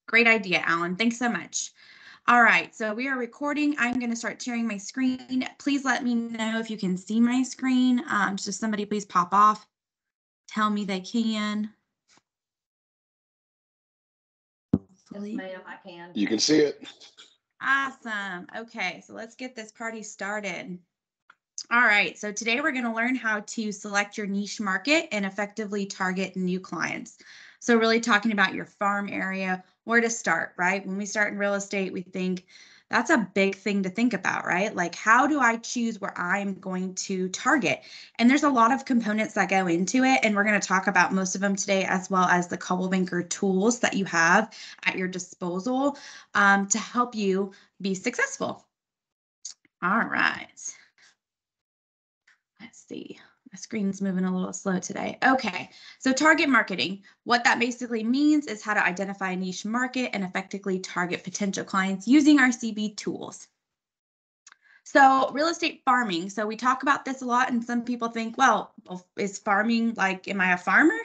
Great idea, Alan. Thanks so much. All right, so we are recording. I'm going to start sharing my screen. Please let me know if you can see my screen. So somebody please pop off. Tell me they can. Yes, ma'am, I can. You can see it. Awesome. Okay, so let's get this party started. All right, so today we're going to learn how to select your niche market and effectively target new clients. So really talking about your farm area, where to start, right? When we start in real estate, we think that's a big thing to think about, right? Like, how do I choose where I'm going to target? And there's a lot of components that go into it, and we're going to talk about most of them today, as well as the Coldwell Banker tools that you have at your disposal to help you be successful. All right. Let's see, my screen's moving a little slow today. Okay, so target marketing. What that basically means is how to identify a niche market and effectively target potential clients using our CB tools. So real estate farming. So we talk about this a lot and some people think, well, is farming like, am I a farmer?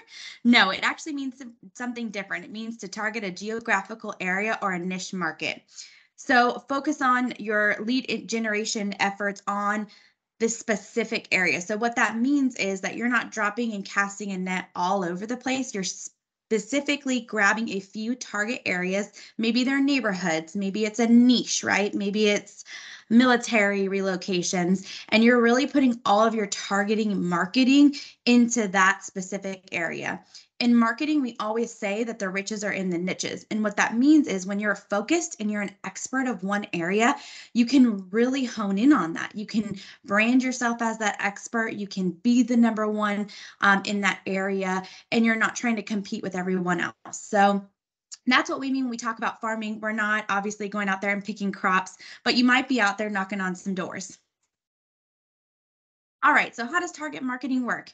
No, it actually means something different. It means to target a geographical area or a niche market. So focus on your lead generation efforts on this specific area. So what that means is that you're not dropping and casting a net all over the place. You're specifically grabbing a few target areas. Maybe they're neighborhoods, maybe it's a niche, right? Maybe it's military relocations, and you're really putting all of your targeting marketing into that specific area. In marketing, we always say that the riches are in the niches. And what that means is when you're focused and you're an expert of one area, you can really hone in on that. You can brand yourself as that expert. You can be the number one in that area, and you're not trying to compete with everyone else. So that's what we mean when we talk about farming. We're not obviously going out there and picking crops, but you might be out there knocking on some doors. All right, so how does target marketing work?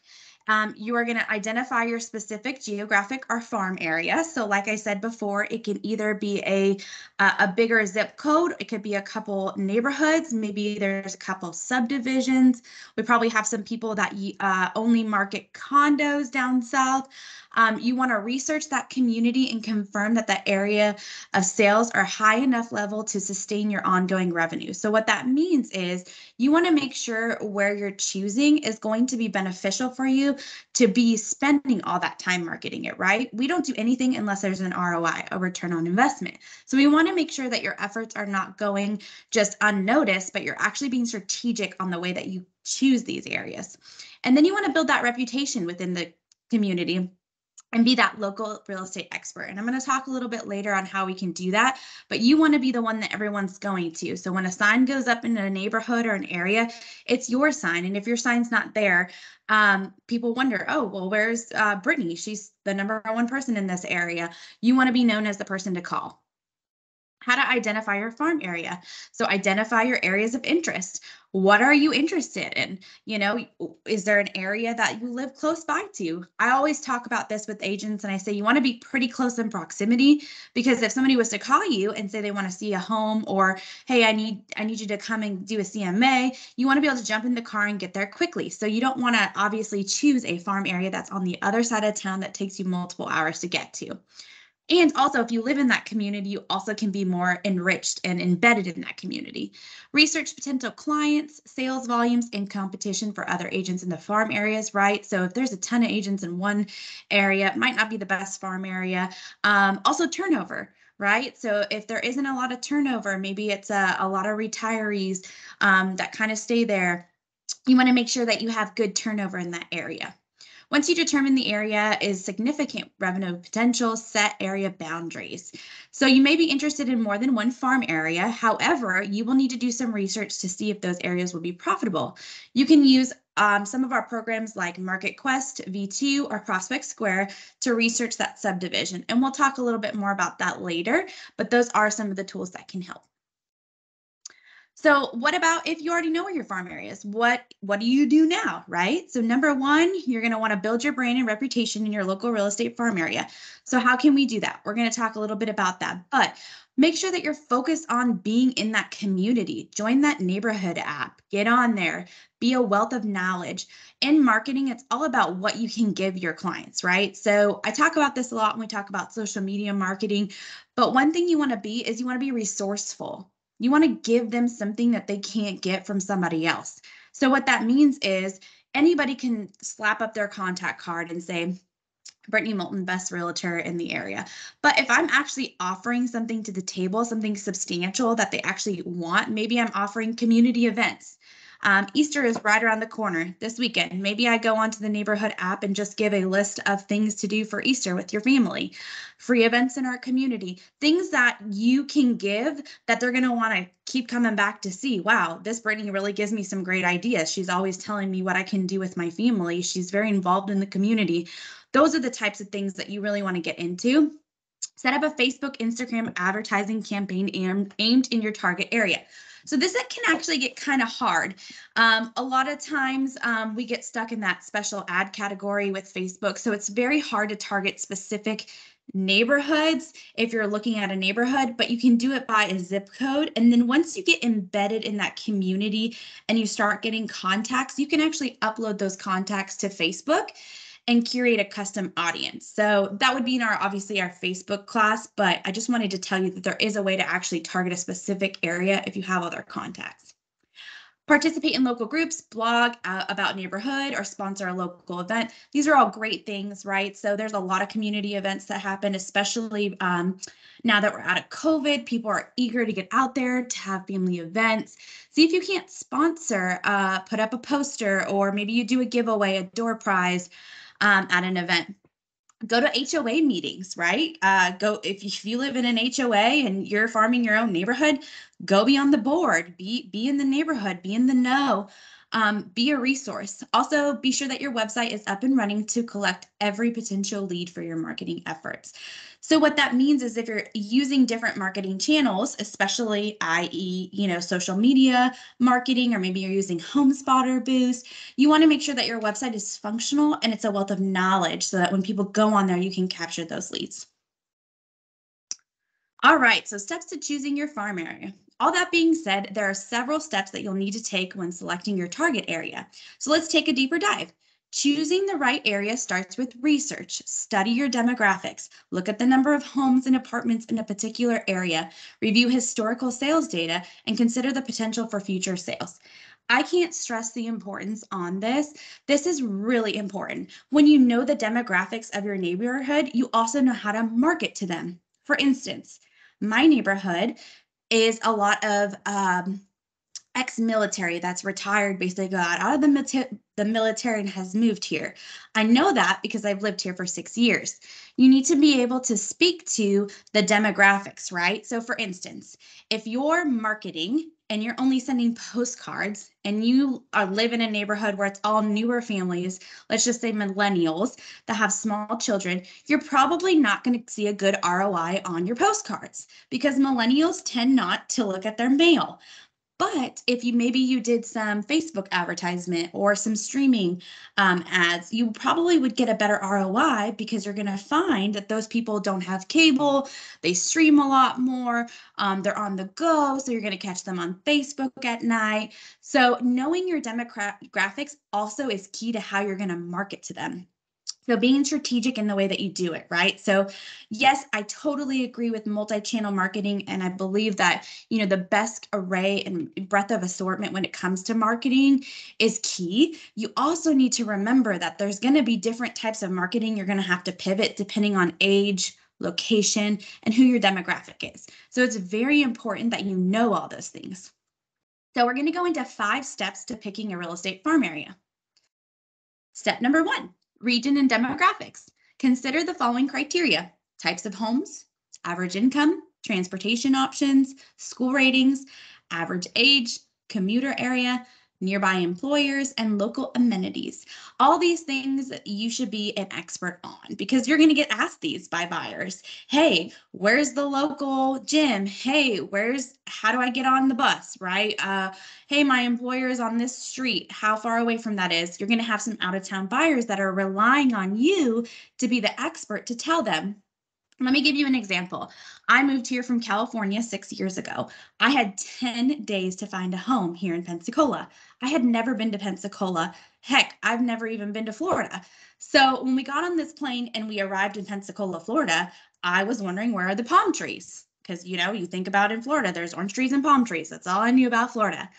You are going to identify your specific geographic or farm area. So like I said before, it can either be a bigger zip code. It could be a couple neighborhoods. Maybe there's a couple subdivisions. We probably have some people that only market condos down south. You want to research that community and confirm that the area of sales are high enough level to sustain your ongoing revenue. So what that means is you want to make sure where you're choosing is going to be beneficial for you to be spending all that time marketing it, right? We don't do anything unless there's an ROI, a return on investment. So we want to make sure that your efforts are not going just unnoticed, but you're actually being strategic on the way that you choose these areas. And then you want to build that reputation within the community and be that local real estate expert. And I'm going to talk a little bit later on how we can do that, but you want to be the one that everyone's going to. So when a sign goes up in a neighborhood or an area, it's your sign. And if your sign's not there, people wonder, oh, well, where's Brittany? She's the number one person in this area. You want to be known as the person to call. How to identify your farm area. So identify your areas of interest. What are you interested in? You know, is there an area that you live close by to? I always talk about this with agents and I say you want to be pretty close in proximity, because if somebody was to call you and say they want to see a home, or hey, I need you to come and do a CMA, you want to be able to jump in the car and get there quickly. So you don't want to obviously choose a farm area that's on the other side of town that takes you multiple hours to get to. And also, if you live in that community, you also can be more enriched and embedded in that community. Research potential clients, sales volumes, and competition for other agents in the farm areas, right? So if there's a ton of agents in one area, it might not be the best farm area. Also turnover, right? So if there isn't a lot of turnover, maybe it's a lot of retirees that kind of stay there. You want to make sure that you have good turnover in that area. Once you determine the area is significant revenue potential, set area boundaries. So you may be interested in more than one farm area. However, you will need to do some research to see if those areas will be profitable. You can use some of our programs like MarketQuest, V2, or Prospect Square to research that subdivision. And we'll talk a little bit more about that later, but those are some of the tools that can help. So what about if you already know where your farm area is? What do you do now, right? So number one, you're going to want to build your brand and reputation in your local real estate farm area. So how can we do that? We're going to talk a little bit about that, but make sure that you're focused on being in that community. Join that neighborhood app, get on there, be a wealth of knowledge. In marketing, it's all about what you can give your clients, right? So I talk about this a lot when we talk about social media marketing, but one thing you want to be is you want to be resourceful. You want to give them something that they can't get from somebody else. So what that means is anybody can slap up their contact card and say, Brittany Moulton, best realtor in the area. But if I'm actually offering something to the table, something substantial that they actually want, maybe I'm offering community events. Easter is right around the corner this weekend. Maybe I go onto the neighborhood app and just give a list of things to do for Easter with your family, free events in our community, things that you can give that they're going to want to keep coming back to see. Wow, this Brittany really gives me some great ideas. She's always telling me what I can do with my family. She's very involved in the community. Those are the types of things that you really want to get into. Set up a Facebook, Instagram advertising campaign aimed in your target area. So this can actually get kind of hard. A lot of times we get stuck in that special ad category with Facebook. So it's very hard to target specific neighborhoods if you're looking at a neighborhood, but you can do it by a zip code. And then once you get embedded in that community and you start getting contacts, you can actually upload those contacts to Facebook and curate a custom audience. So that would be in obviously our Facebook class, but I just wanted to tell you that there is a way to actually target a specific area if you have other contacts. Participate in local groups, blog about neighborhood, or sponsor a local event. These are all great things, right? So there's a lot of community events that happen, especially now that we're out of COVID. People are eager to get out there to have family events. See if you can't sponsor, put up a poster, or maybe you do a giveaway, a door prize at an event. Go to HOA meetings, right? Go if you live in an HOA and you're farming your own neighborhood, go be on the board, be in the neighborhood, be in the know, be a resource. Also, be sure that your website is up and running to collect every potential lead for your marketing efforts. So what that means is if you're using different marketing channels, especially i.e., social media marketing, or maybe you're using HomeSpot or Boost, you want to make sure that your website is functional and it's a wealth of knowledge so that when people go on there, you can capture those leads. All right, so steps to choosing your farm area. All that being said, there are several steps that you'll need to take when selecting your target area. So let's take a deeper dive. Choosing the right area starts with research. Study your demographics. Look at the number of homes and apartments in a particular area. Review historical sales data and consider the potential for future sales. I can't stress the importance on this. This is really important. When you know the demographics of your neighborhood, you also know how to market to them. For instance, my neighborhood is a lot of ex-military that's retired, basically got out of the military and has moved here. I know that because I've lived here for 6 years. You need to be able to speak to the demographics, right? So for instance, if you're marketing and you're only sending postcards and you live in a neighborhood where it's all newer families, let's just say millennials that have small children, you're probably not going to see a good ROI on your postcards because millennials tend not to look at their mail. But if maybe you did some Facebook advertisement or some streaming ads, you probably would get a better ROI because you're going to find that those people don't have cable, they stream a lot more, they're on the go, so you're going to catch them on Facebook at night. So knowing your demographics also is key to how you're going to market to them. So being strategic in the way that you do it, right? So yes, I totally agree with multi-channel marketing. And I believe that, the best array and breadth of assortment when it comes to marketing is key. You also need to remember that there's going to be different types of marketing. You're going to have to pivot depending on age, location, and who your demographic is. So it's very important that you know all those things. So we're going to go into 5 steps to picking a real estate farm area. Step number 1. Region and demographics. Consider the following criteria: types of homes, average income, transportation options, school ratings, average age, commuter area, nearby employers, and local amenities. All these things you should be an expert on because you're going to get asked these by buyers. Hey, where's the local gym? Hey, how do I get on the bus, right? Hey, my employer is on this street. How far away from that is? You're going to have some out-of-town buyers that are relying on you to be the expert to tell them. Let me give you an example. I moved here from California 6 years ago. I had 10 days to find a home here in Pensacola. I had never been to Pensacola. Heck, I've never even been to Florida. So when we got on this plane and we arrived in Pensacola, Florida, I was wondering, where are the palm trees? Because, you think about in Florida, there's orange trees and palm trees. That's all I knew about Florida.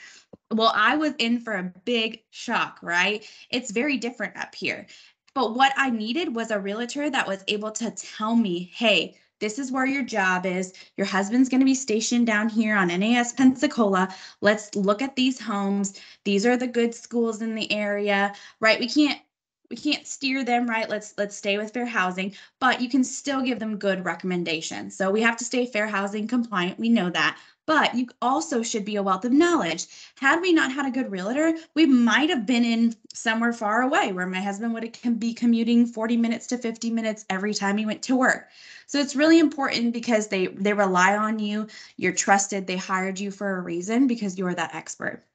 Well, I was in for a big shock, right? It's very different up here. But what I needed was a realtor that was able to tell me, hey, this is where your job is. Your husband's going to be stationed down here on NAS Pensacola. Let's look at these homes. These are the good schools in the area, right? We can't steer them, right? Let's stay with fair housing, but you can still give them good recommendations. So we have to stay fair housing compliant. We know that. But you also should be a wealth of knowledge. Had we not had a good realtor, we might have been in somewhere far away where my husband would be commuting 40 minutes to 50 minutes every time he went to work. So it's really important because they rely on you. You're trusted. They hired you for a reason because you're that expert.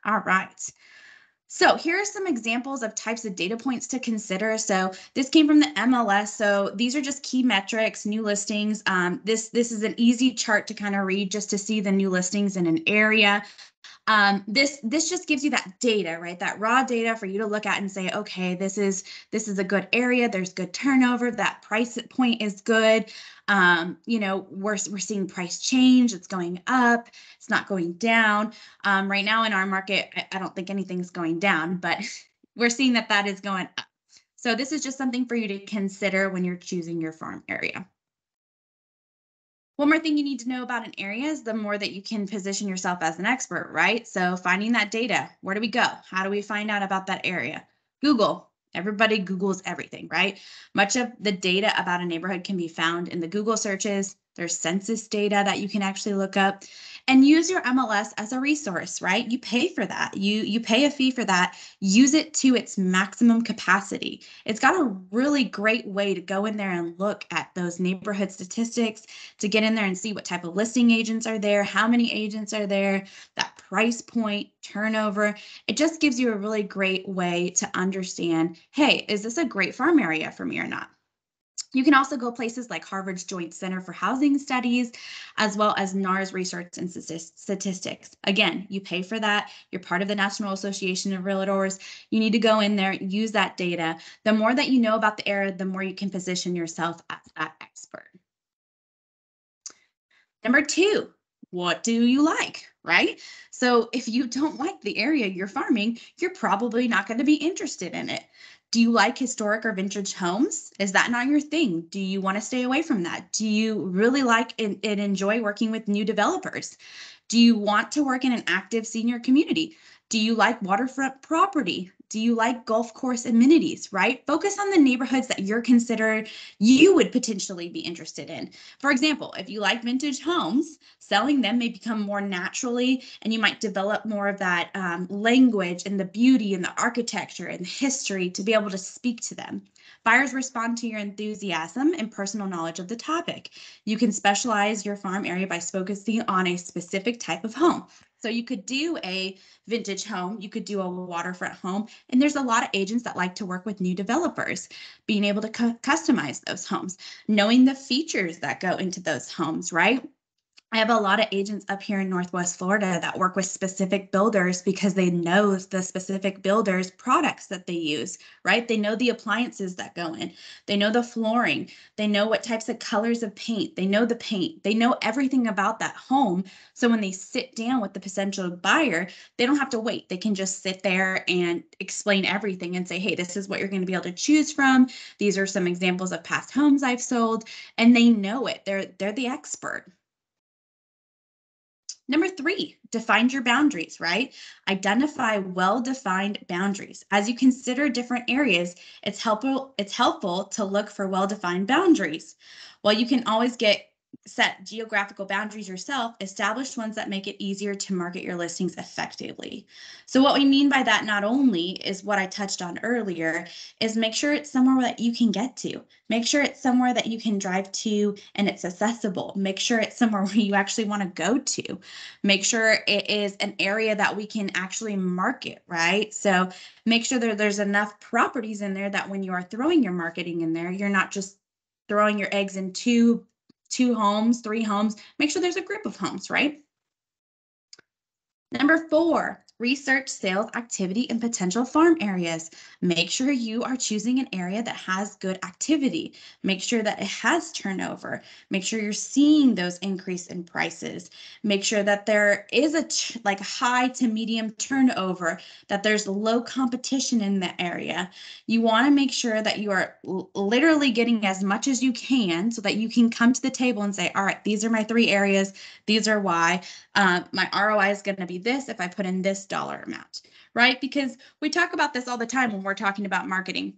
All right. So here are some examples of types of data points to consider. So this came from the MLS. So these are just key metrics, new listings. This is an easy chart to kind of read just to see the new listings in an area. This just gives you that data, right? That raw data for you to look at and say, okay, this is a good area. There's good turnover. That price point is good. We're seeing price change. It's going up. It's not going down. Right now in our market, I don't think anything's going down, but we're seeing that is going up. So this is just something for you to consider when you're choosing your farm area. One more thing you need to know about an area is the more that you can position yourself as an expert, right? So finding that data, where do we go? How do we find out about that area? Google. Everybody Googles everything, right? Much of the data about a neighborhood can be found in the Google searches. There's census data that you can actually look up and use your MLS as a resource, right? You pay for that. You pay a fee for that. Use it to its maximum capacity. It's got a really great way to go in there and look at those neighborhood statistics, to get in there and see what type of listing agents are there, how many agents are there, that price point, turnover. It just gives you a really great way to understand, hey, is this a great farm area for me or not? You can also go places like Harvard's Joint Center for Housing Studies, as well as NAR's Research and Statistics. Again, you pay for that. You're part of the National Association of Realtors. You need to go in there, use that data. The more that you know about the area, the more you can position yourself as that expert. Number 2, what do you like, right? So if you don't like the area you're farming, you're probably not going to be interested in it. Do you like historic or vintage homes? Is that not your thing? Do you want to stay away from that? Do you really like and enjoy working with new developers? Do you want to work in an active senior community? Do you like waterfront property? Do you like golf course amenities, right? Focus on the neighborhoods that you would potentially be interested in. For example, if you like vintage homes, selling them may become more naturally, and you might develop more of that language and the beauty and the architecture and the history to be able to speak to them. Buyers respond to your enthusiasm and personal knowledge of the topic. You can specialize your farm area by focusing on a specific type of home. So you could do a vintage home, you could do a waterfront home, and there's a lot of agents that like to work with new developers, being able to customize those homes, knowing the features that go into those homes, right? I have a lot of agents up here in Northwest Florida that work with specific builders because they know the specific builders' products that they use, right? They know the appliances that go in. They know the flooring. They know what types of colors of paint. They know the paint. They know everything about that home. So when they sit down with the potential buyer, they don't have to wait. They can just sit there and explain everything and say, hey, this is what you're going to be able to choose from. These are some examples of past homes I've sold, and they know it. They're the expert. Number 3, define your boundaries, right? Identify well-defined boundaries. As you consider different areas, it's helpful to look for well-defined boundaries. While you can always get set geographical boundaries yourself, establish ones that make it easier to market your listings effectively. So what we mean by that not only is what I touched on earlier, is make sure it's somewhere that you can get to. Make sure it's somewhere that you can drive to and it's accessible. Make sure it's somewhere where you actually want to go to. Make sure it is an area that we can actually market, right? So make sure that there's enough properties in there that when you are throwing your marketing in there, you're not just throwing your eggs in two homes, 3 homes. Make sure there's a group of homes, right? Number 4, research sales activity in potential farm areas. Make sure you are choosing an area that has good activity. Make sure that it has turnover. Make sure you're seeing those increase in prices. Make sure that there is a like high to medium turnover, that there's low competition in the area. You want to make sure that you are literally getting as much as you can so that you can come to the table and say, all right, these are my 3 areas. These are why. My ROI is going to be this if I put in this dollar amount, right? Because we talk about this all the time when we're talking about marketing.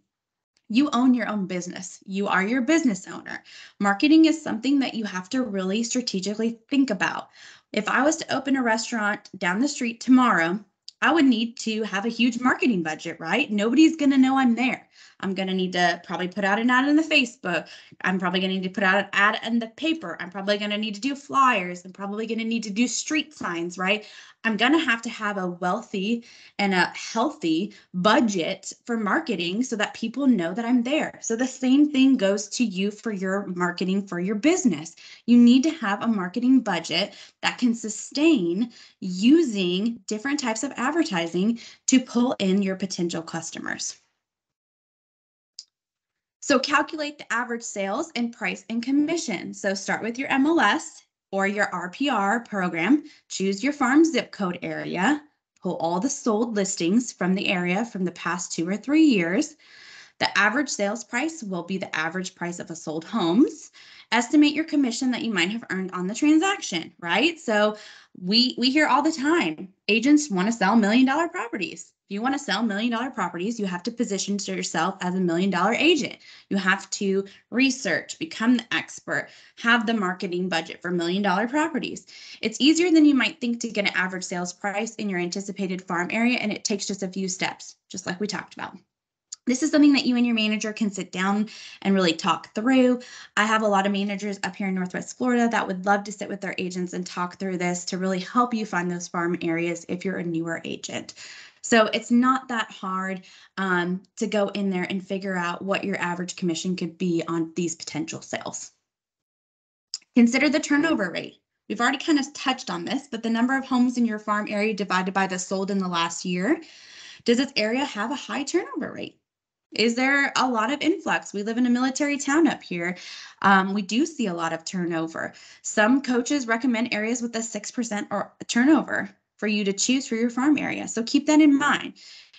You own your own business. You are your business owner. Marketing is something that you have to really strategically think about. If I was to open a restaurant down the street tomorrow, I would need to have a huge marketing budget, right? Nobody's going to know I'm there. I'm going to need to probably put out an ad in the Facebook. I'm probably going to need to put out an ad in the paper. I'm probably going to need to do flyers. I'm probably going to need to do street signs, right? I'm going to have a wealthy and a healthy budget for marketing so that people know that I'm there. So the same thing goes to you for your marketing for your business. You need to have a marketing budget that can sustain using different types of advertising to pull in your potential customers. So calculate the average sales and price and commission. So start with your MLS or your RPR program. Choose your farm zip code area. Pull all the sold listings from the area from the past 2 or 3 years. The average sales price will be the average price of a sold homes. Estimate your commission that you might have earned on the transaction, right? So we hear all the time, agents want to sell $1 million properties. If you want to sell $1 million properties, you have to position yourself as a $1 million agent. You have to research, become the expert, have the marketing budget for $1 million properties. It's easier than you might think to get an average sales price in your anticipated farm area, and it takes just a few steps, just like we talked about. This is something that you and your manager can sit down and really talk through. I have a lot of managers up here in Northwest Florida that would love to sit with their agents and talk through this to really help you find those farm areas if you're a newer agent. So it's not that hard to go in there and figure out what your average commission could be on these potential sales. Consider the turnover rate. We've already kind of touched on this, but the number of homes in your farm area divided by the sold in the last year. Does this area have a high turnover rate? Is there a lot of influx? We live in a military town up here. We do see a lot of turnover. Some coaches recommend areas with a 6% or turnover for you to choose for your farm area. So keep that in mind.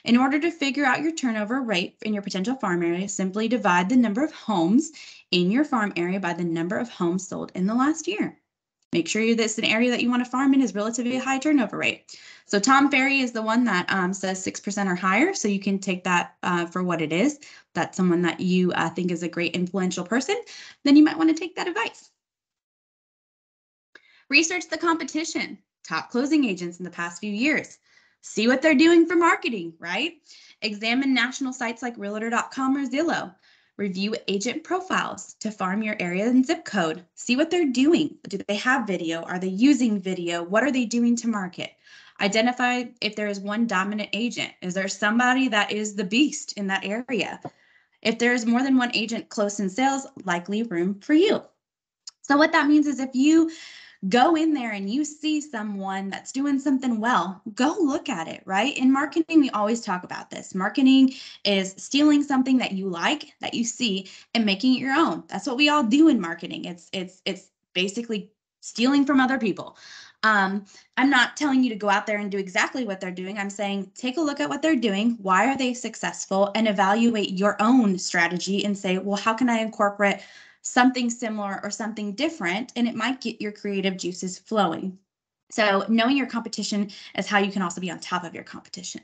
In order to figure out your turnover rate in your potential farm area, simply divide the number of homes in your farm area by the number of homes sold in the last year. Make sure that's an area that you want to farm in is relatively high turnover rate. So Tom Ferry is the one that says 6% or higher. So you can take that for what it is. That's someone that you think is a great influential person. Then you might want to take that advice. Research the competition, top closing agents in the past few years. See what they're doing for marketing, right? Examine national sites like Realtor.com or Zillow. Review agent profiles to farm your area and zip code. See what they're doing. Do they have video? Are they using video? What are they doing to market? Identify if there is one dominant agent. Is there somebody that is the beast in that area? If there is more than one agent close in sales, likely room for you. So what that means is if you go in there and you see someone that's doing something well, go look at it, right? In marketing, we always talk about this. Marketing is stealing something that you like, that you see, and making it your own. That's what we all do in marketing. It's basically stealing from other people. I'm not telling you to go out there and do exactly what they're doing. I'm saying take a look at what they're doing. Why are they successful? And evaluate your own strategy and say, well, how can I incorporate something similar or something different, and it might get your creative juices flowing. So knowing your competition is how you can also be on top of your competition.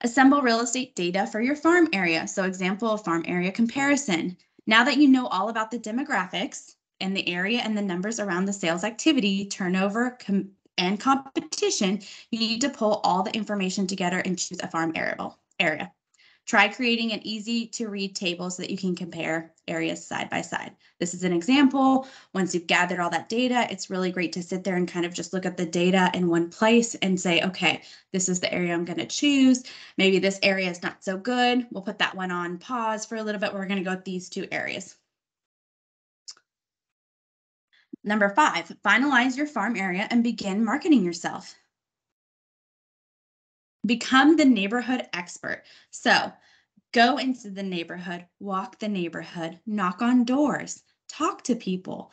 Assemble real estate data for your farm area. So example of farm area comparison. Now that you know all about the demographics, in the area and the numbers around the sales activity, turnover, and competition, you need to pull all the information together and choose a farm area. Try creating an easy to read table so that you can compare areas side by side. This is an example. Once you've gathered all that data, it's really great to sit there and kind of just look at the data in one place and say, okay, this is the area I'm going to choose. Maybe this area is not so good. We'll put that one on pause for a little bit. We're going to go with these two areas. Number 5, finalize your farm area and begin marketing yourself. Become the neighborhood expert. So go into the neighborhood, walk the neighborhood, knock on doors, talk to people,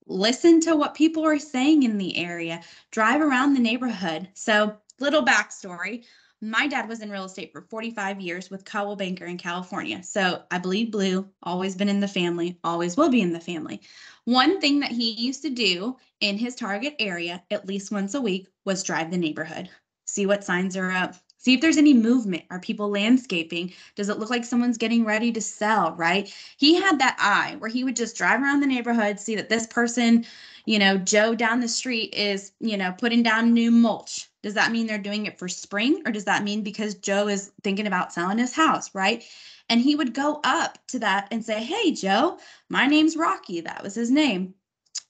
listen to what people are saying in the area, drive around the neighborhood. So little backstory. My dad was in real estate for 45 years with Coldwell Banker in California. So I bleed blue, always been in the family, always will be in the family. One thing that he used to do in his target area at least once a week was drive the neighborhood, see what signs are up, see if there's any movement. Are people landscaping? Does it look like someone's getting ready to sell, right? He had that eye where he would just drive around the neighborhood, see that this person, Joe down the street is, putting down new mulch. Does that mean they're doing it for spring, or does that mean because Joe is thinking about selling his house, right? And he would go up to that and say, hey, Joe, my name's Rocky. That was his name.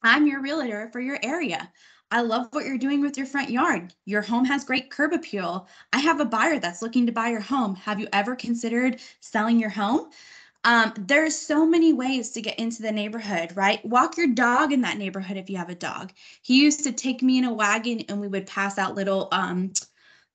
I'm your realtor for your area. I love what you're doing with your front yard. Your home has great curb appeal. I have a buyer that's looking to buy your home. Have you ever considered selling your home? There's so many ways to get into the neighborhood, right? Walk your dog in that neighborhood if you have a dog. He used to take me in a wagon and we would pass out little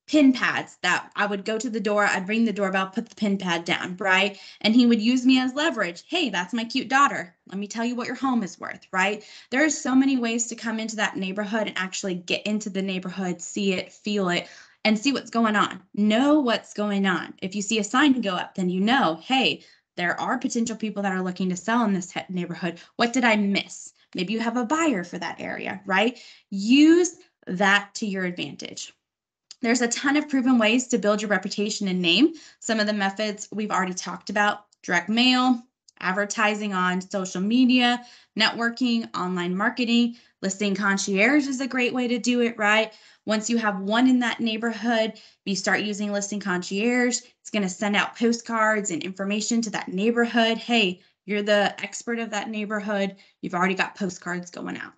pin pads that I would go to the door, I'd ring the doorbell, put the pin pad down, right? And he would use me as leverage. Hey, that's my cute daughter. Let me tell you what your home is worth, right? There's so many ways to come into that neighborhood and actually get into the neighborhood, see it, feel it, and see what's going on. Know what's going on. If you see a sign go up, then you know, hey, there are potential people that are looking to sell in this neighborhood. What did I miss? Maybe you have a buyer for that area, right? Use that to your advantage. There's a ton of proven ways to build your reputation and name. Some of the methods we've already talked about: direct mail, advertising on social media, networking, online marketing. Listing concierge is a great way to do it, right? Once you have one in that neighborhood, you start using listing concierge. It's going to send out postcards and information to that neighborhood. Hey, you're the expert of that neighborhood. You've already got postcards going out.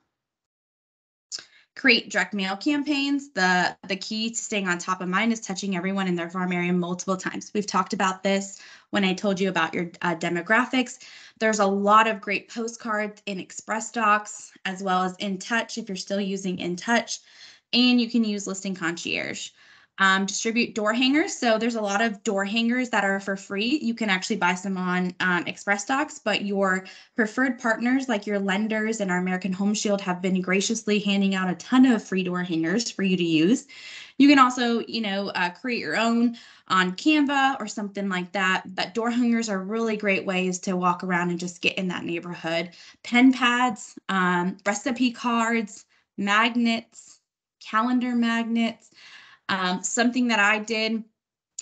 Create direct mail campaigns. The key to staying on top of mind is touching everyone in their farm area multiple times. We've talked about this when I told you about your demographics. There's a lot of great postcards in Express Docs, as well as InTouch if you're still using InTouch, and you can use Listing Concierge. Distribute door hangers. So there's a lot of door hangers that are for free. You can actually buy some on Express Docs, but your preferred partners like your lenders and our American Home Shield have been graciously handing out a ton of free door hangers for you to use. You can also, create your own on Canva or something like that. But door hangers are really great ways to walk around and just get in that neighborhood. Pen pads, recipe cards, magnets, calendar magnets. Something that I did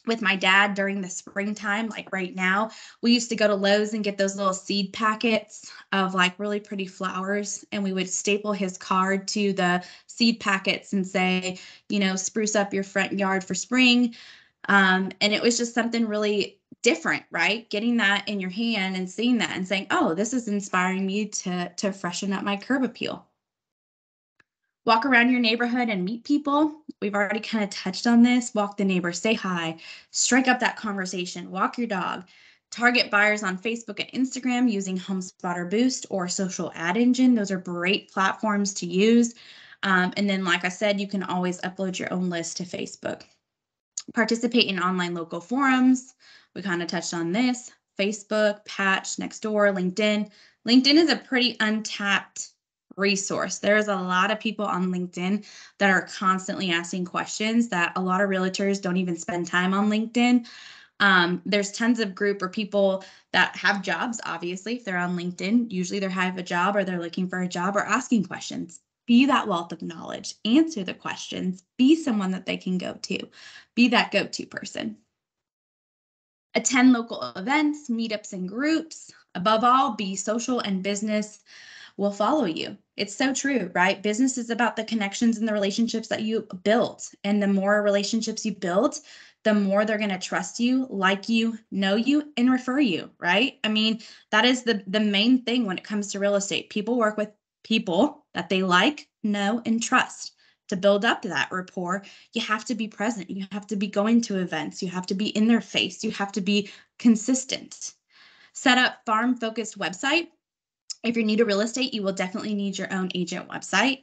with my dad during the springtime, like right now, we used to go to Lowe's and get those little seed packets of like really pretty flowers, and we would staple his card to the seed packets and say, spruce up your front yard for spring. And it was just something really different, right? Getting that in your hand and seeing that and saying, oh, this is inspiring me to freshen up my curb appeal. Walk around your neighborhood and meet people. We've already kind of touched on this. Walk the neighbor, say hi, strike up that conversation, walk your dog. Target buyers on Facebook and Instagram using HomeSpotter Boost or Social Ad Engine. Those are great platforms to use. And then, like I said, you can always upload your own list to Facebook. Participate in online local forums. We kind of touched on this. Facebook, Patch, Nextdoor, LinkedIn. LinkedIn is a pretty untapped resource. There's a lot of people on LinkedIn that are constantly asking questions that a lot of realtors don't even spend time on LinkedIn. There's tons of group or people that have jobs, obviously, if they're on LinkedIn. Usually they have a job or they're looking for a job or asking questions. Be that wealth of knowledge. Answer the questions. Be someone that they can go to. Be that go-to person. Attend local events, meetups, and groups. Above all, be social and business will follow you. It's so true, right? Business is about the connections and the relationships that you build. And the more relationships you build, the more they're going to trust you, like you, know you, and refer you, right? I mean, that is the main thing when it comes to real estate. People work with people that they like, know, and trust. To build up that rapport, you have to be present. You have to be going to events. You have to be in their face. You have to be consistent. Set up farm-focused website. If you're new to real estate, you will definitely need your own agent website.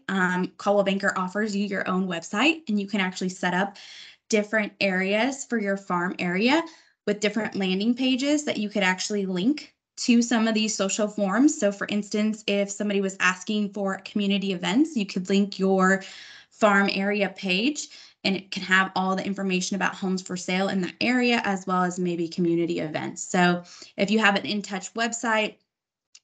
Coldwell Banker offers you your own website, and you can actually set up different areas for your farm area with different landing pages that you could actually link to some of these social forums. So for instance, if somebody was asking for community events, you could link your farm area page, and it can have all the information about homes for sale in that area, as well as maybe community events. So if you have an InTouch website,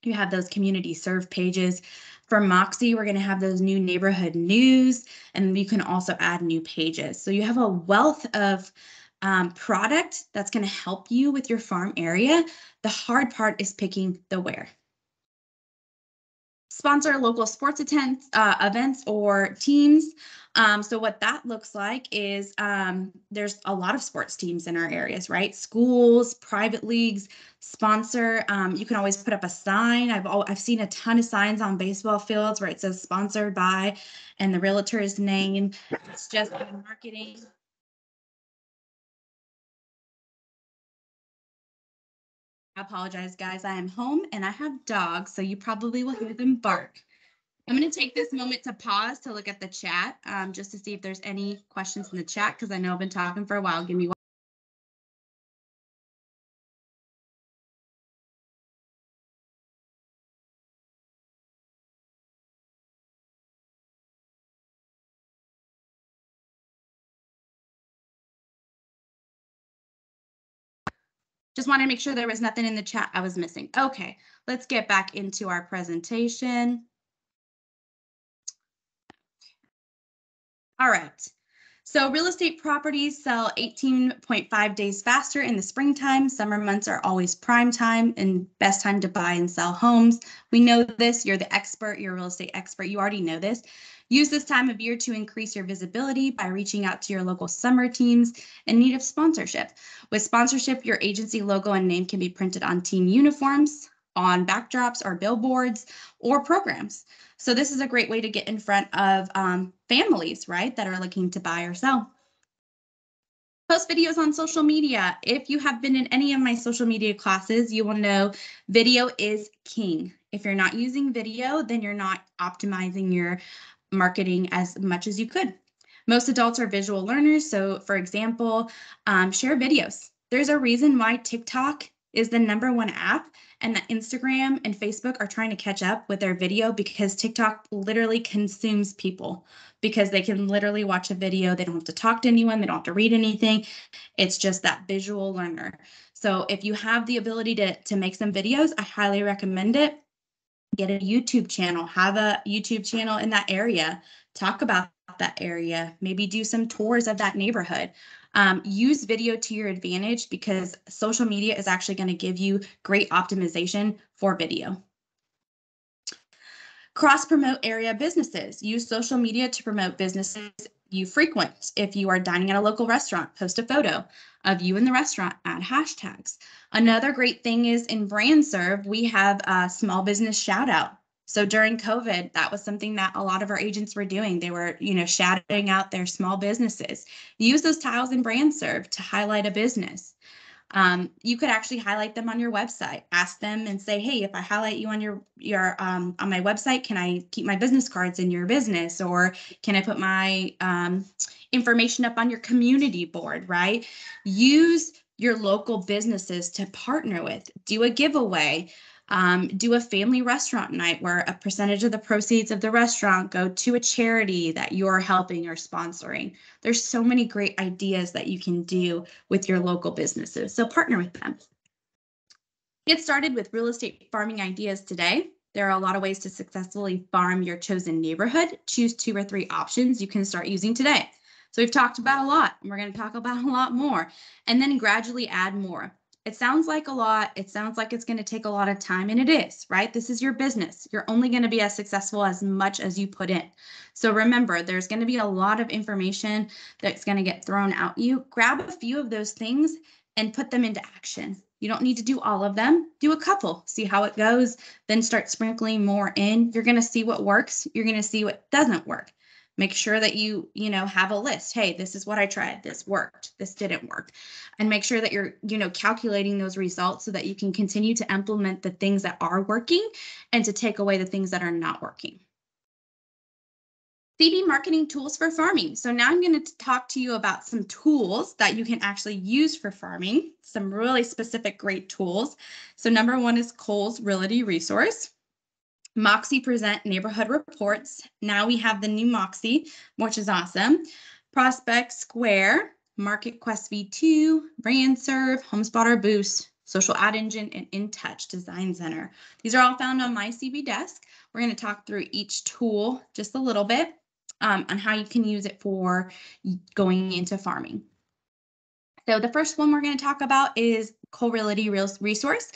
you have those community serve pages. For Moxie, we're going to have those new neighborhood news, and you can also add new pages. So you have a wealth of product that's going to help you with your farm area. The hard part is picking the where. Sponsor local sports events or teams. So what that looks like is there's a lot of sports teams in our areas, right? Schools, private leagues, sponsor. You can always put up a sign. I've seen a ton of signs on baseball fields where it says sponsored by and the realtor's name. It's just marketing. I apologize, guys. I am home and I have dogs, so you probably will hear them bark. I'm going to take this moment to pause to look at the chat just to see if there's any questions in the chat, because I know I've been talking for a while. Give me one. Just wanted to make sure there was nothing in the chat I was missing. Okay, let's get back into our presentation. All right. So real estate properties sell 18.5 days faster in the springtime. Summer months are always prime time and best time to buy and sell homes. We know this. You're the expert. You're a real estate expert. You already know this. Use this time of year to increase your visibility by reaching out to your local summer teams in need of sponsorship. With sponsorship, your agency logo and name can be printed on team uniforms, on backdrops or billboards or programs. So this is a great way to get in front of families, right, that are looking to buy or sell. Post videos on social media. If you have been in any of my social media classes, you will know video is king. If you're not using video, then you're not optimizing your marketing as much as you could. Most adults are visual learners. So for example, share videos. There's a reason why TikTok is the #1 app, and that Instagram and Facebook are trying to catch up with their video, because TikTok literally consumes people, because they can literally watch a video. They don't have to talk to anyone. They don't have to read anything. It's just that visual learner. So if you have the ability to make some videos, I highly recommend it. Get a YouTube channel, have a YouTube channel in that area, talk about that area, maybe do some tours of that neighborhood. Use video to your advantage, because social media is actually going to give you great optimization for video. Cross-promote area businesses. Use social media to promote businesses you frequent. If you are dining at a local restaurant, post a photo of you in the restaurant, add hashtags. Another great thing is in BrandServe, we have a small business shout out. So during COVID, that was something that a lot of our agents were doing. They were, shouting out their small businesses. Use those tiles in BrandServe to highlight a business. You could actually highlight them on your website. Ask them and say, hey, if I highlight you on your on my website, can I keep my business cards in your business? Or can I put my information up on your community board, right? Use your local businesses to partner with. Do a giveaway. Do a family restaurant night where a percentage of the proceeds of the restaurant go to a charity that you're helping or sponsoring. There's so many great ideas that you can do with your local businesses, so partner with them. Get started with real estate farming ideas today. There are a lot of ways to successfully farm your chosen neighborhood. Choose 2 or 3 options you can start using today. So we've talked about a lot, and we're going to talk about a lot more, and then gradually add more. It sounds like a lot. It sounds like it's going to take a lot of time, and it is, right? This is your business. You're only going to be as successful as much as you put in. So remember, there's going to be a lot of information that's going to get thrown at you. Grab a few of those things and put them into action. You don't need to do all of them. Do a couple, see how it goes, then start sprinkling more in. You're going to see what works. You're going to see what doesn't work. Make sure that you have a list. Hey, this is what I tried. This worked. This didn't work. And make sure that you're, calculating those results so that you can continue to implement the things that are working and to take away the things that are not working. CB marketing tools for farming. So now I'm going to talk to you about some tools that you can actually use for farming, some really specific great tools. So number one is Kohl's Realty Resource. Moxie Present Neighborhood Reports. Now we have the new Moxie, which is awesome. Prospect Square, MarketQuest V2, BrandServe, HomeSpotter Boost, Social Ad Engine, and InTouch Design Center. These are all found on my CB desk. We're going to talk through each tool just a little bit on how you can use it for going into farming. So the first one we're going to talk about is Kohl Realty Resource.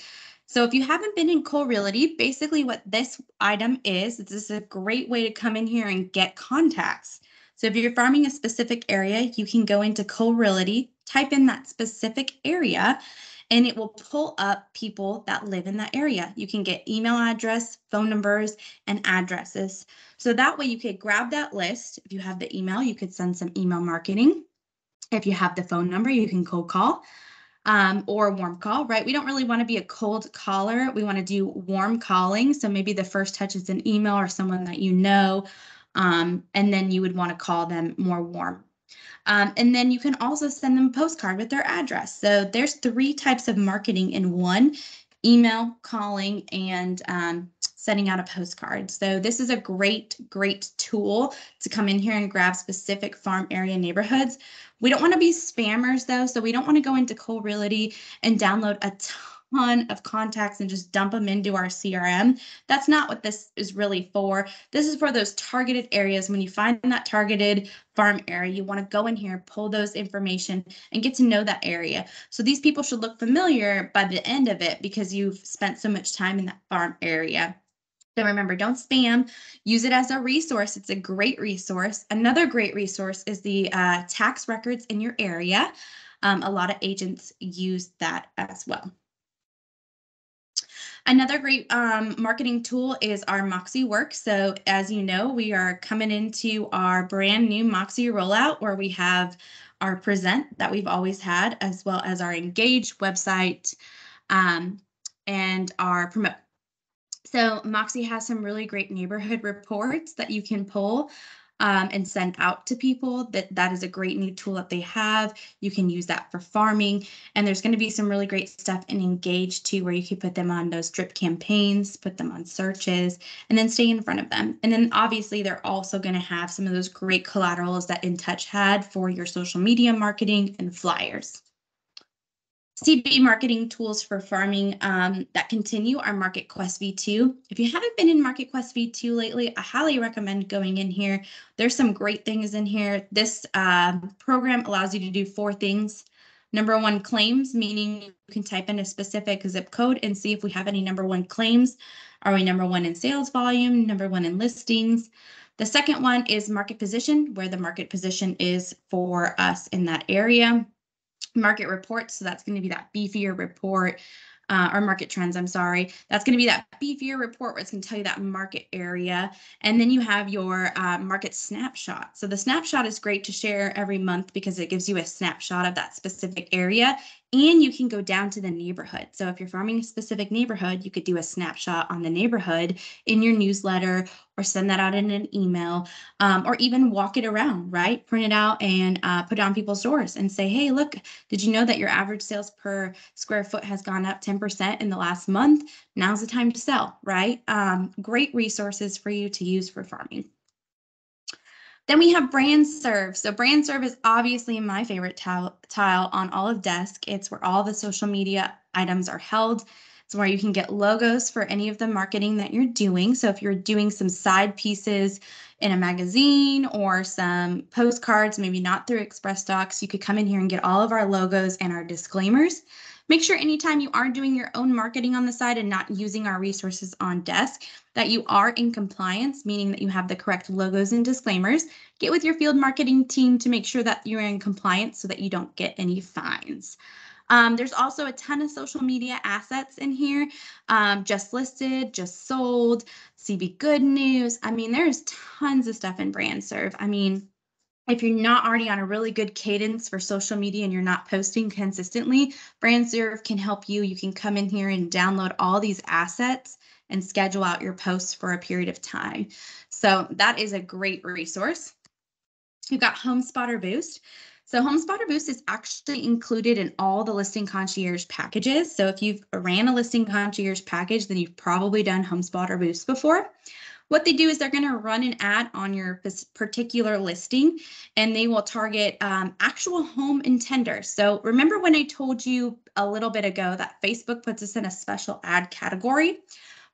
So if you haven't been in Kohl Realty, basically what this item is this is a great way to come in here and get contacts. So if you're farming a specific area, you can go into Kohl Realty, type in that specific area, and it will pull up people that live in that area. You can get email address, phone numbers, and addresses. So that way you could grab that list. If you have the email, you could send some email marketing. If you have the phone number, you can cold call. Or warm call, right? We don't really want to be a cold caller. We want to do warm calling. So maybe the first touch is an email or someone that you know, and then you would want to call them more warm. And then you can also send them a postcard with their address. So there's 3 types of marketing in one: email, calling, and sending out a postcard. So this is a great tool to come in here and grab specific farm area neighborhoods. We don't want to be spammers though, so we don't want to go into Kohl Realty and download a ton of contacts and just dump them into our CRM. That's not what this is really for. This is for those targeted areas. When you find that targeted farm area, you want to go in here, pull those information, and get to know that area. So these people should look familiar by the end of it because you've spent so much time in that farm area. So remember, don't spam. Use it as a resource. It's a great resource. Another great resource is the tax records in your area. A lot of agents use that as well. Another great marketing tool is our Moxie Works. So as you know, we are coming into our brand new Moxie rollout where we have our Present that we've always had, as well as our Engage website and our Promote. So Moxie has some really great neighborhood reports that you can pull and send out to people. That is a great new tool that they have. You can use that for farming. And there's going to be some really great stuff in Engage too, where you can put them on those drip campaigns, put them on searches, and then stay in front of them. And then obviously they're also going to have some of those great collaterals that InTouch had for your social media marketing and flyers. CB marketing tools for farming that continue are MarketQuest V2. If you haven't been in MarketQuest V2 lately, I highly recommend going in here. There's some great things in here. This program allows you to do 4 things. Number 1, claims, meaning you can type in a specific zip code and see if we have any number 1 claims. Are we number 1 in sales volume, number 1 in listings? The second one is market position, where the market position is for us in that area. Market reports, so that's going to be that beefier report, or market trends, I'm sorry. That's going to be that beefier report where it's going to tell you that market area. And then you have your market snapshot. So the snapshot is great to share every month because it gives you a snapshot of that specific area. And you can go down to the neighborhood. So if you're farming a specific neighborhood, you could do a snapshot on the neighborhood in your newsletter or send that out in an email, or even walk it around, right? Print it out and put it on people's doors and say, hey, look, did you know that your average sales per square foot has gone up 10% in the last month? Now's the time to sell, right? Great resources for you to use for farming. Then we have BrandServe. So BrandServe is obviously my favorite tile on all of Desk. It's where all the social media items are held. It's where you can get logos for any of the marketing that you're doing. So if you're doing some side pieces in a magazine or some postcards, maybe not through Express Docs, you could come in here and get all of our logos and our disclaimers Make sure anytime you are doing your own marketing on the side and not using our resources on desk, that you are in compliance, meaning that you have the correct logos and disclaimers. Get with your field marketing team to make sure that you're in compliance so that you don't get any fines. There's also a ton of social media assets in here, just listed, just sold, CB Good News. I mean, there's tons of stuff in BrandServe. I mean, if you're not already on a really good cadence for social media and you're not posting consistently, BrandServe can help you. You can come in here and download all these assets and schedule out your posts for a period of time. So that is a great resource. You've got HomeSpotter Boost. So HomeSpotter Boost is actually included in all the Listing Concierge packages. So if you've ran a Listing Concierge package, then you've probably done HomeSpotter Boost before. What they do is they're going to run an ad on your particular listing, and they will target actual home intenders. So remember when I told you a little bit ago that Facebook puts us in a special ad category?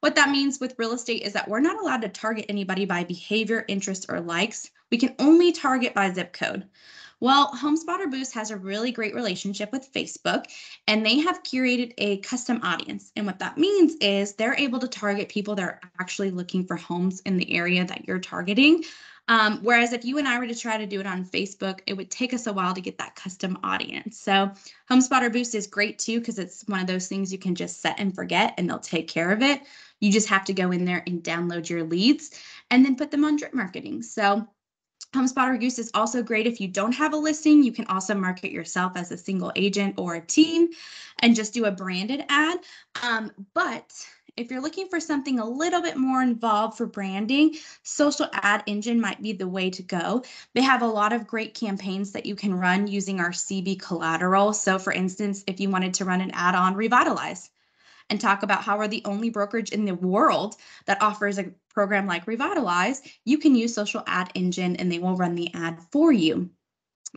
What that means with real estate is that we're not allowed to target anybody by behavior, interest, or likes. We can only target by zip code. Well, HomeSpotter Boost has a really great relationship with Facebook, and they have curated a custom audience. And what that means is they're able to target people that are actually looking for homes in the area that you're targeting. Whereas if you and I were to try to do it on Facebook, it would take us a while to get that custom audience. So HomeSpotter Boost is great too, because it's one of those things you can just set and forget and they'll take care of it. You just have to go in there and download your leads and then put them on drip marketing. So HomeSpotter Boost is also great if you don't have a listing. You can also market yourself as a single agent or a team and just do a branded ad. But if you're looking for something a little bit more involved for branding, Social Ad Engine might be the way to go. They have a lot of great campaigns that you can run using our CB collateral. So for instance, if you wanted to run an ad on Revitalize and talk about how we're the only brokerage in the world that offers a program like Revitalize, you can use Social Ad Engine and they will run the ad for you.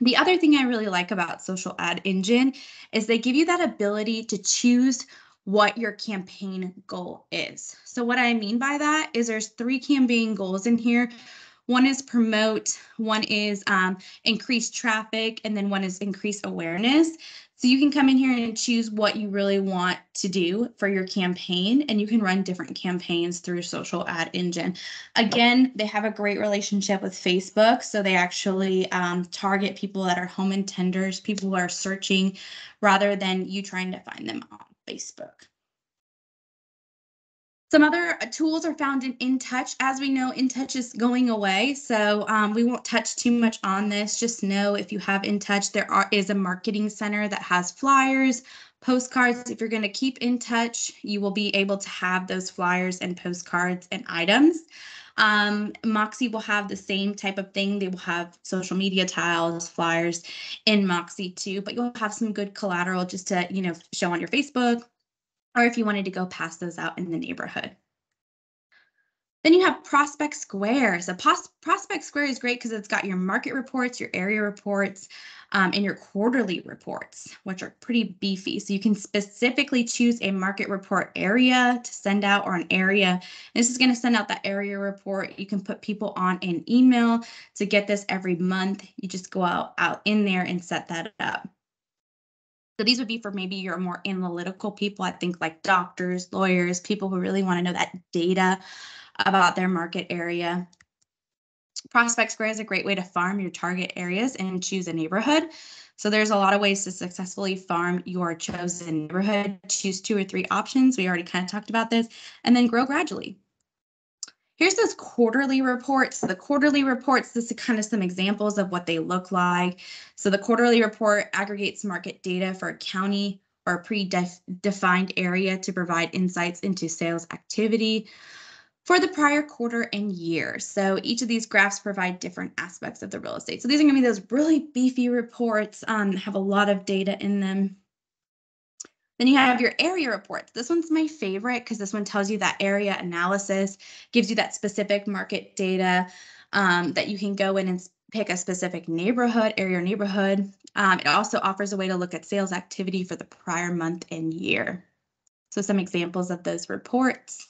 The other thing I really like about Social Ad Engine is they give you that ability to choose what your campaign goal is. So what I mean by that is there's 3 campaign goals in here. One is promote, one is increase traffic, and then one is increase awareness. So you can come in here and choose what you really want to do for your campaign, and you can run different campaigns through Social Ad Engine. Again, they have a great relationship with Facebook, so they actually target people that are home intenders, people who are searching, rather than you trying to find them on Facebook. Some other tools are found in InTouch. As we know, InTouch is going away, so we won't touch too much on this. Just know if you have InTouch, there is a marketing center that has flyers, postcards. If you're going to keep InTouch, you will be able to have those flyers and postcards and items. Moxie will have the same type of thing. They will have social media tiles, flyers in Moxie too, but you'll have some good collateral just to, show on your Facebook, or if you wanted to go pass those out in the neighborhood. Then you have Prospect Square. So Prospect Square is great because it's got your market reports, your area reports, and your quarterly reports, which are pretty beefy. So you can specifically choose a market report area to send out, or an area. This is going to send out that area report. You can put people on an email to get this every month. You just go out in there and set that up. So these would be for maybe your more analytical people, I think, like doctors, lawyers, people who really want to know that data about their market area. Prospect Square is a great way to farm your target areas and choose a neighborhood. So there's a lot of ways to successfully farm your chosen neighborhood. Choose 2 or 3 options. We already kind of talked about this, and then grow gradually. Here's those quarterly reports. The quarterly reports, this is kind of some examples of what they look like. So the quarterly report aggregates market data for a county or a predefined area to provide insights into sales activity for the prior quarter and year. So each of these graphs provide different aspects of the real estate. So these are going to be those really beefy reports, have a lot of data in them. Then you have your area reports. This one's my favorite because this one tells you that area analysis, gives you that specific market data that you can go in and pick a specific neighborhood, area or neighborhood. It also offers a way to look at sales activity for the prior month and year. So some examples of those reports.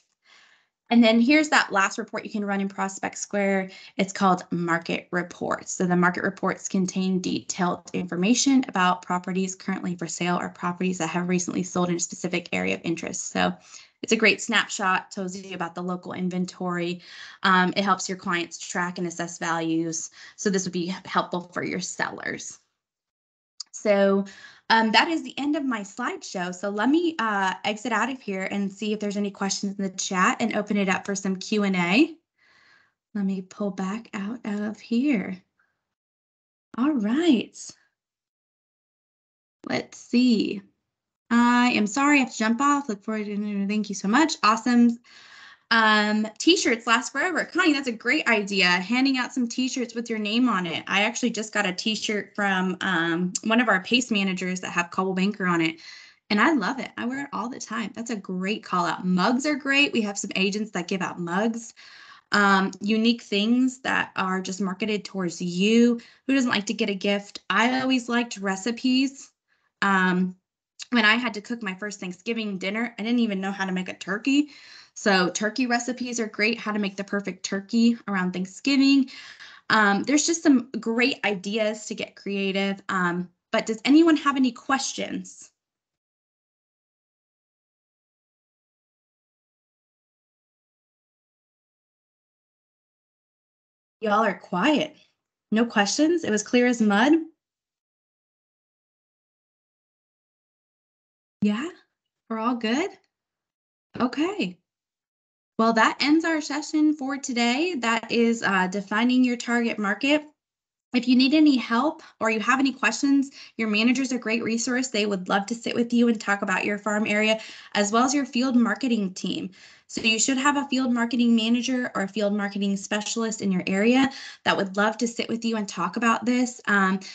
And then here's that last report you can run in Prospect Square. It's called Market Reports. So the market reports contain detailed information about properties currently for sale or properties that have recently sold in a specific area of interest. So it's a great snapshot, tells you about the local inventory. It helps your clients track and assess values. So this would be helpful for your sellers. So that is the end of my slideshow. So let me exit out of here and see if there's any questions in the chat and open it up for some Q&A. Let me pull back out of here. All right. Let's see. I am sorry I have to jump off. Look forward to thank you so much. Awesome. T-shirts last forever. Connie, that's a great idea. Handing out some t-shirts with your name on it. I actually just got a t-shirt from one of our PACE managers that have Coldwell Banker on it. And I love it. I wear it all the time. That's a great call out. Mugs are great. We have some agents that give out mugs. Unique things that are just marketed towards you. Who doesn't like to get a gift? I always liked recipes. When I had to cook my first Thanksgiving dinner, I didn't even know how to make a turkey. So turkey recipes are great, how to make the perfect turkey around Thanksgiving. There's just some great ideas to get creative. But does anyone have any questions? Y'all are quiet. No questions? It was clear as mud? Yeah, we're all good? Okay. Well, that ends our session for today. That is defining your target market. If you need any help or you have any questions, your manager's a great resource. They would love to sit with you and talk about your farm area, as well as your field marketing team. So you should have a field marketing manager or a field marketing specialist in your area that would love to sit with you and talk about this.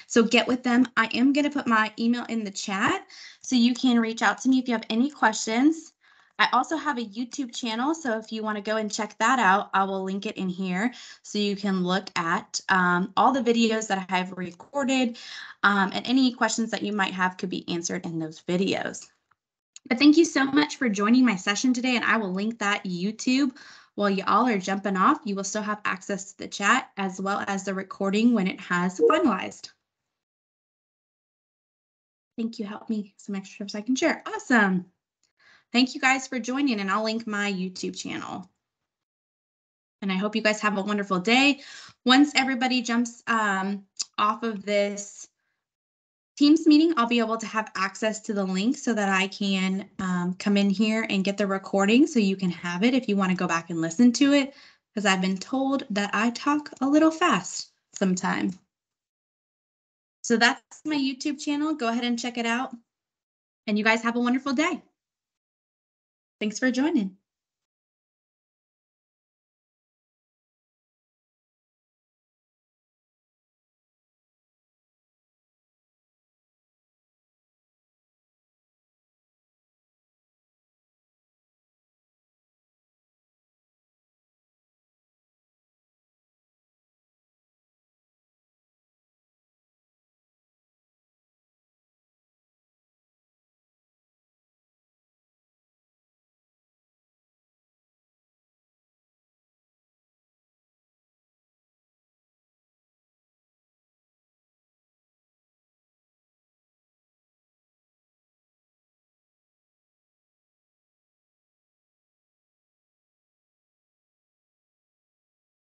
So get with them. I am going to put my email in the chat so you can reach out to me if you have any questions. I also have a YouTube channel, so if you want to go and check that out, I will link it in here so you can look at all the videos that I have recorded, and any questions that you might have could be answered in those videos. But thank you so much for joining my session today, and I will link that YouTube. While you all are jumping off, you will still have access to the chat as well as the recording when it has finalized. Thank you. Help me some extra tips I can share. Awesome. Thank you guys for joining, and I'll link my YouTube channel. And I hope you guys have a wonderful day. Once everybody jumps off of this Teams meeting, I'll be able to have access to the link so that I can come in here and get the recording so you can have it if you want to go back and listen to it, because I've been told that I talk a little fast sometimes. So that's my YouTube channel. Go ahead and check it out. And you guys have a wonderful day. Thanks for joining.